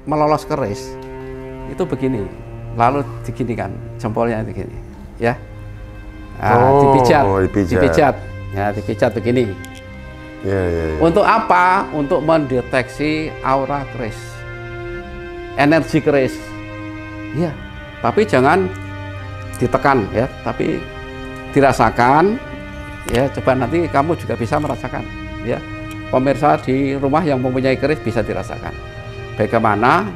melolos keris itu begini, lalu diginikan jempolnya begini, ya. Nah, dipijat, ya dipijat begini. Ya. Untuk apa? Untuk mendeteksi aura keris, energi keris. Ya, tapi jangan ditekan ya, tapi dirasakan. Ya, coba nanti kamu juga bisa merasakan. Ya, pemirsa di rumah yang mempunyai keris bisa dirasakan. Bagaimana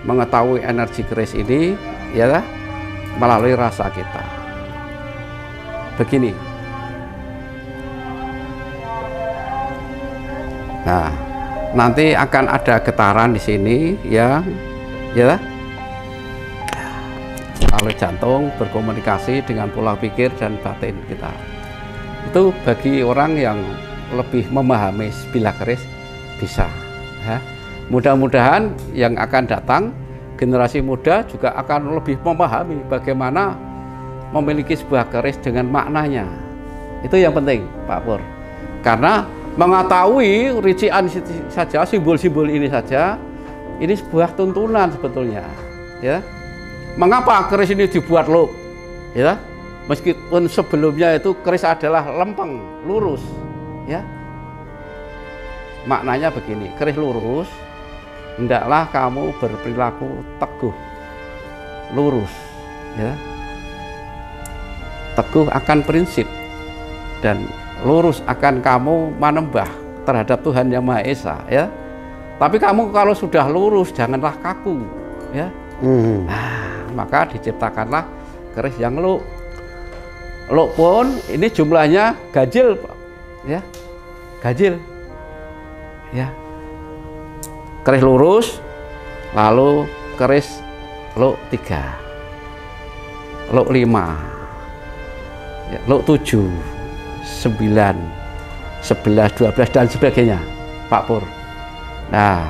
mengetahui energi keris ini, ya, melalui rasa kita. Begini. Nah, nanti akan ada getaran di sini, ya. Lalu jantung berkomunikasi dengan pola pikir dan batin kita. Itu bagi orang yang lebih memahami bilah keris bisa. Ya. Mudah-mudahan yang akan datang generasi muda juga akan lebih memahami bagaimana memiliki sebuah keris dengan maknanya. Itu yang penting, Pak Pur. Karena mengetahui rincian saja, simbol-simbol ini saja, ini sebuah tuntunan sebetulnya. Ya, mengapa keris ini dibuat loop? Ya, meskipun sebelumnya itu keris adalah lempeng, lurus. Ya, maknanya begini, keris lurus, hendaklah kamu berperilaku teguh, lurus. Ya, teguh akan prinsip dan lurus akan kamu menembah terhadap Tuhan Yang Maha Esa, ya. Tapi kamu kalau sudah lurus janganlah kaku, ya. Nah, maka diciptakanlah keris yang luk. Luk pun ini jumlahnya ganjil, ya. Ganjil. Ya. Keris lurus, lalu keris luk 3. Luk 5. Ya, luk 7. 9, 11, 12 dan sebagainya, Pak Pur. Nah,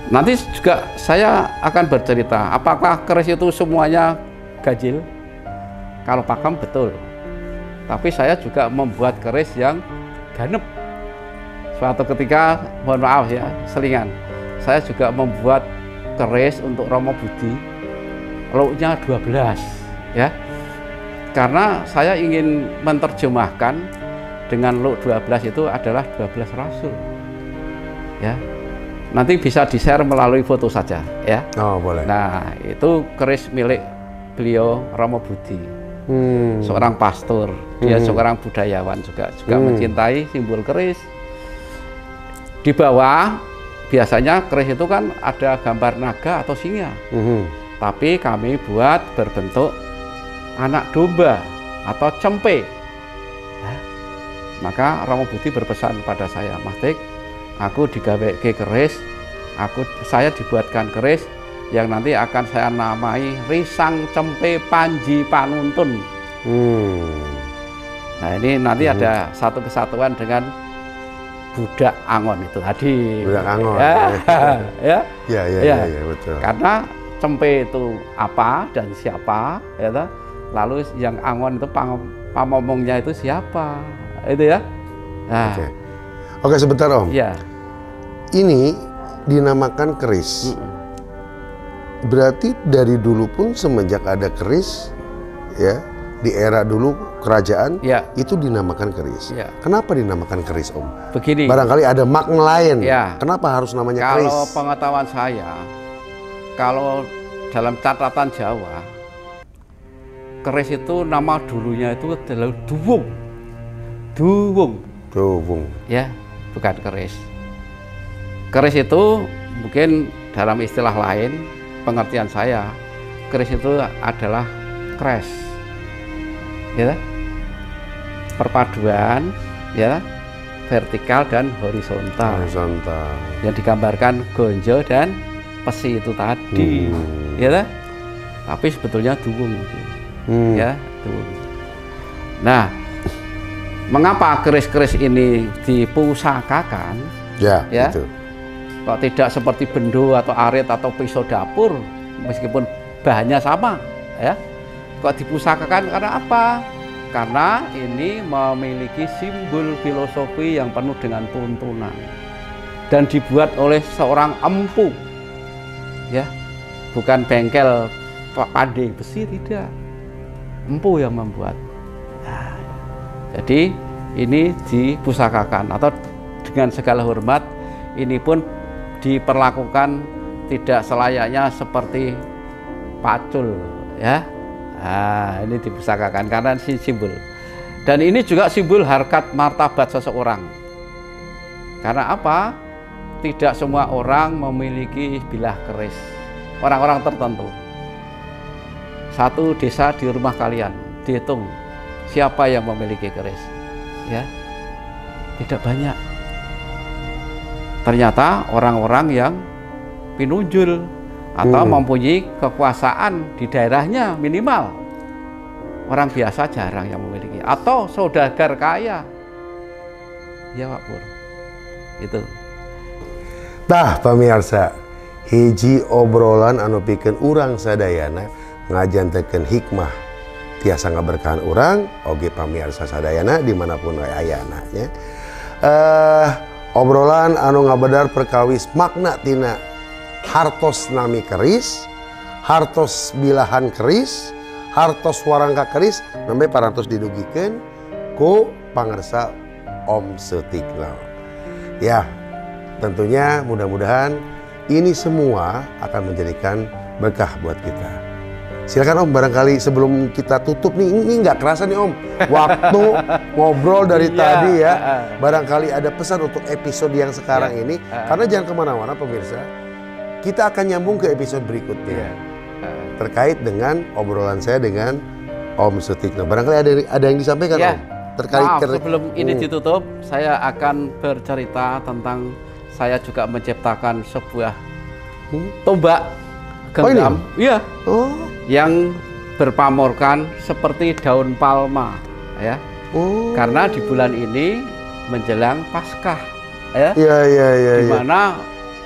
nanti juga saya akan bercerita apakah keris itu semuanya ganjil. Kalau pakem betul, tapi saya juga membuat keris yang ganep. Suatu ketika, mohon maaf ya, selingan, saya juga membuat keris untuk Romo Budi, luknya 12, ya. Karena saya ingin menerjemahkan dengan luk 12 itu adalah 12 rasul. Ya. Nanti bisa di-share melalui foto saja, ya. Oh, boleh. Nah, itu keris milik beliau Romo Budi. Seorang pastor, dia seorang budayawan juga mencintai simbol keris. Di bawah biasanya keris itu kan ada gambar naga atau singa. Tapi kami buat berbentuk anak domba atau cempe. Ya. Maka Romo Budi berpesan pada saya, Mas Dik, aku digawe ke keris, saya dibuatkan keris yang nanti akan saya namai Risang Cempe Panji Panuntun. Nah, ini nanti ada satu kesatuan dengan budak Angon itu tadi. Budak Angon. Ya. Ya, betul. Karena cempe itu apa dan siapa, ya toh? Lalu yang Angon itu pamomongnya itu siapa, itu ya. Nah. Oke, sebentar Om. Ya. Ini dinamakan keris. Berarti dari dulu pun semenjak ada keris, ya, di era dulu kerajaan, ya, itu dinamakan keris. Ya. Kenapa dinamakan keris, Om? Begini. Barangkali ada makna lain. Ya. Kenapa harus namanya keris? Kalau pengetahuan saya, kalau dalam catatan Jawa, keris itu nama dulunya itu adalah duwung. Duwung. Ya, bukan keris. Keris itu mungkin dalam istilah lain, pengertian saya, keris itu adalah crash. Ya. Perpaduan, ya, vertikal dan horizontal. Yang digambarkan gonjo dan pesi itu tadi. Ya. Tapi sebetulnya duwung itu. Ya, tuh. Nah, mengapa keris-keris ini dipusakakan? Ya, itu. Kok tidak seperti bendo atau arit atau pisau dapur, meskipun bahannya sama, ya? Kok dipusakakan karena apa? Karena ini memiliki simbol filosofi yang penuh dengan tuntunan dan dibuat oleh seorang empu ya, bukan bengkel pandai besi, tidak, empu yang membuat. Nah, jadi ini dipusakakan atau dengan segala hormat, ini pun diperlakukan tidak selayaknya seperti pacul, ya. Nah, ini dipusakakan karena simbol. Dan ini juga simbol harkat martabat seseorang. Karena apa? Tidak semua orang memiliki bilah keris. Orang-orang tertentu. Satu desa di rumah kalian, dihitung siapa yang memiliki keris, ya, tidak banyak. Ternyata orang-orang yang pinunjul atau mempunyai kekuasaan di daerahnya minimal, orang biasa jarang yang memiliki, atau saudagar kaya, ya Pak Pur, itu. Tah pamirsa, hiji obrolan anu pikeun urang sadayana ngajantekeun hikmah tiasa ngaberkahan urang oge pamirsa sadayana dimanapun wae ayana nya. Obrolan anu ngabedar perkawis makna tina hartos nami keris, hartos bilahan keris, hartos warangka keris nembe parantos didugikeun ku pangarsa Om Sutikno. Ya, tentunya mudah-mudahan ini semua akan menjadikan berkah buat kita. Silakan Om, barangkali sebelum kita tutup nih, ini nggak kerasa nih Om, waktu ngobrol dari tadi ya. Barangkali ada pesan untuk episode yang sekarang ini, karena jangan kemana-mana pemirsa. Kita akan nyambung ke episode berikutnya terkait dengan obrolan saya dengan Om Sutikno. Barangkali ada yang disampaikan Om terkait. Sebelum ini ditutup, saya akan bercerita tentang saya juga menciptakan sebuah tombak genggam, iya, yang berpamorkan seperti daun palma, ya. Karena di bulan ini menjelang Paskah, ya. Di mana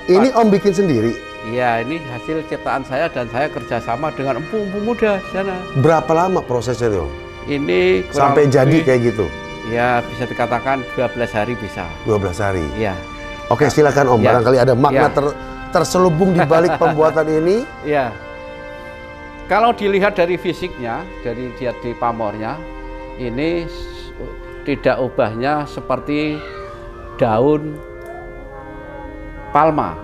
ini Om bikin sendiri? Iya, ini hasil ciptaan saya dan saya kerjasama dengan empu-empu muda di sana. Berapa lama prosesnya Om? Ini sampai jadi kayak gitu? Ya, bisa dikatakan 12 hari bisa. 12 hari? Iya. Oke, silakan Om, barangkali ada makna terselubung di balik pembuatan ini. Iya. Kalau dilihat dari fisiknya, dari dia di pamornya, ini tidak ubahnya seperti daun palma.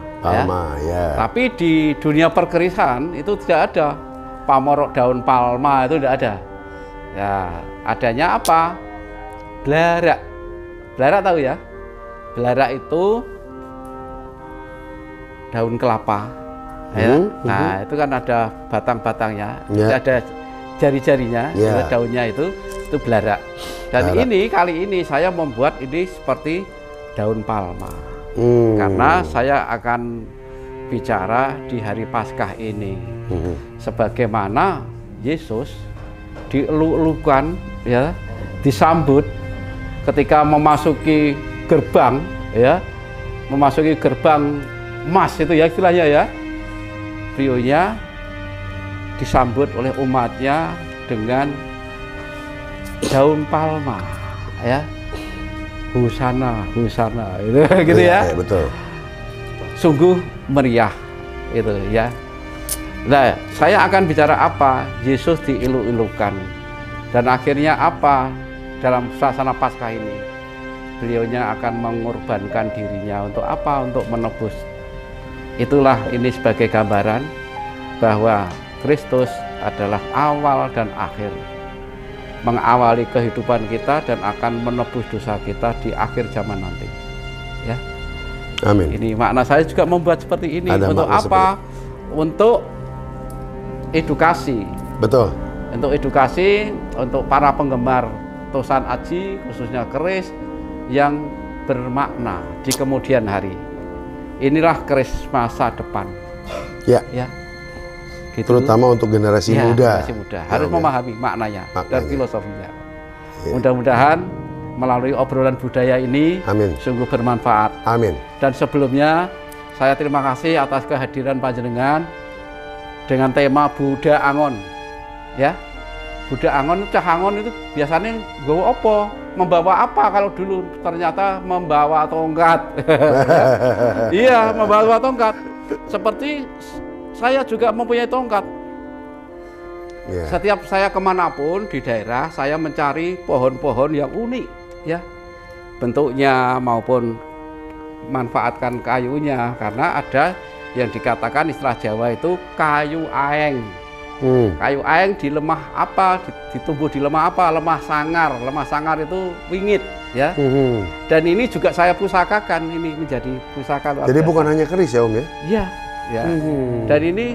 Ya. Tapi di dunia perkerisan itu tidak ada pamor daun palma, itu tidak ada. Ya, adanya apa? Belarak. Belarak tahu ya? Belarak itu daun kelapa, ya. Nah, itu kan ada batang-batangnya, ada jari-jarinya, daunnya itu belarak. Dan kali ini saya membuat ini seperti daun palma, karena saya akan bicara di hari Paskah ini, sebagaimana Yesus dieluk-elukan, ya, disambut ketika memasuki gerbang, ya, memasuki gerbang emas itu ya istilahnya ya, beliaunya disambut oleh umatnya dengan daun palma, ya, husana, husana, itu gitu ya. Betul. Sungguh meriah itu ya. Nah, saya akan bicara apa? Yesus diilu-ilukan dan akhirnya apa dalam suasana Paskah ini? Beliaunya akan mengorbankan dirinya untuk apa? Untuk menebus. Itulah ini sebagai gambaran bahwa Kristus adalah awal dan akhir, mengawali kehidupan kita dan akan menebus dosa kita di akhir zaman nanti, ya. Amin. Ini makna saya juga membuat seperti ini. Untuk apa? Untuk edukasi. Betul. Untuk edukasi untuk para penggemar Tosan Aji, khususnya keris yang bermakna di kemudian hari. Inilah keris masa depan. Ya. Gitu. Terutama untuk generasi muda. Generasi muda harus memahami maknanya dan filosofinya. Mudah-mudahan melalui obrolan budaya ini sungguh bermanfaat. Amin. Dan sebelumnya saya terima kasih atas kehadiran panjenengan dengan tema Buddha Angon, ya. Buddha Angon, Cah Angon itu biasanya nggawa apa? Membawa apa kalau dulu? Ternyata membawa tongkat. Iya, membawa tongkat. Seperti saya juga mempunyai tongkat. Setiap saya kemanapun di daerah, saya mencari pohon-pohon yang unik, ya, bentuknya maupun manfaatkan kayunya, karena ada yang dikatakan istilah Jawa itu kayu aeng. Kayu aeng di lemah apa, ditumbuh di lemah apa, lemah sangar. Lemah sangar itu wingit, ya. Dan ini juga saya pusakakan, ini menjadi pusaka. Jadi bukan hanya keris ya Om ya? Iya, ya. Dan ini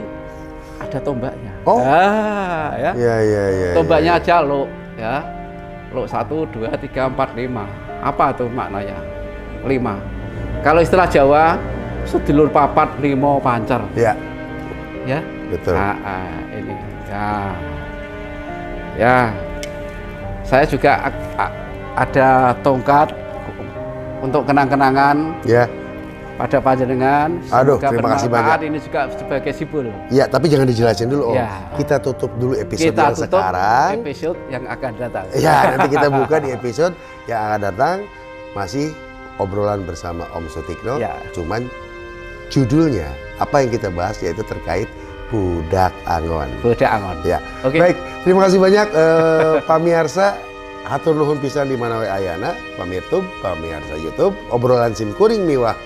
ada tombaknya. Oh, ya. Tombaknya aja lo, ya. Lo 1, 2, 3, 4, 5. Apa tuh maknanya? 5. Kalau istilah Jawa, sedulur papat limo pancer. Ya. Ya. Betul. Ini. Ya. Saya juga ada tongkat untuk kenang-kenangan. Ya. Pada panjenengan. Aduh, terima kasih banyak. Ini juga sebagai simbol. Ya, tapi jangan dijelasin dulu Om. Ya. Kita tutup dulu episode yang sekarang. Episode yang akan datang. Ya, nanti kita buka di episode yang akan datang. Masih obrolan bersama Om Sutikno. Ya. Cuman judulnya apa yang kita bahas yaitu terkait Budak Angon. Budak Angon. Ya. Okay. Baik, terima kasih banyak pamirsa. Hatur nuhun pisan di mana we ayana, pamirsa YouTube, obrolan sim kuring miwah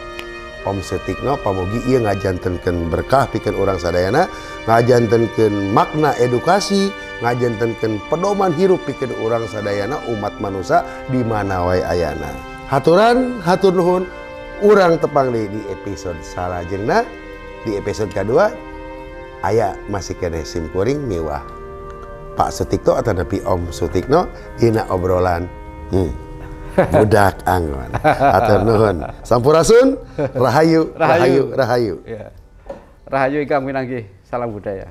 Om Sutikno pamugi ieu ngajantenkeun berkah pikeun urang sadayana, ngajantenkeun makna edukasi, ngajantenkeun pedoman hirup pikeun urang sadayana umat manusia di mana wae ayana. Haturan, hatur nuhun, urang tepang di episode salajengna. Di episode kedua aya masih kene sim kuring miwah Pak Sutikno atau Nabi Om Sutikno dina obrolan Budak Angon. Hatur nuhun. Sampurasun, rahayu, rahayu, rahayu. Rahayu ikang minanggi, salam budaya.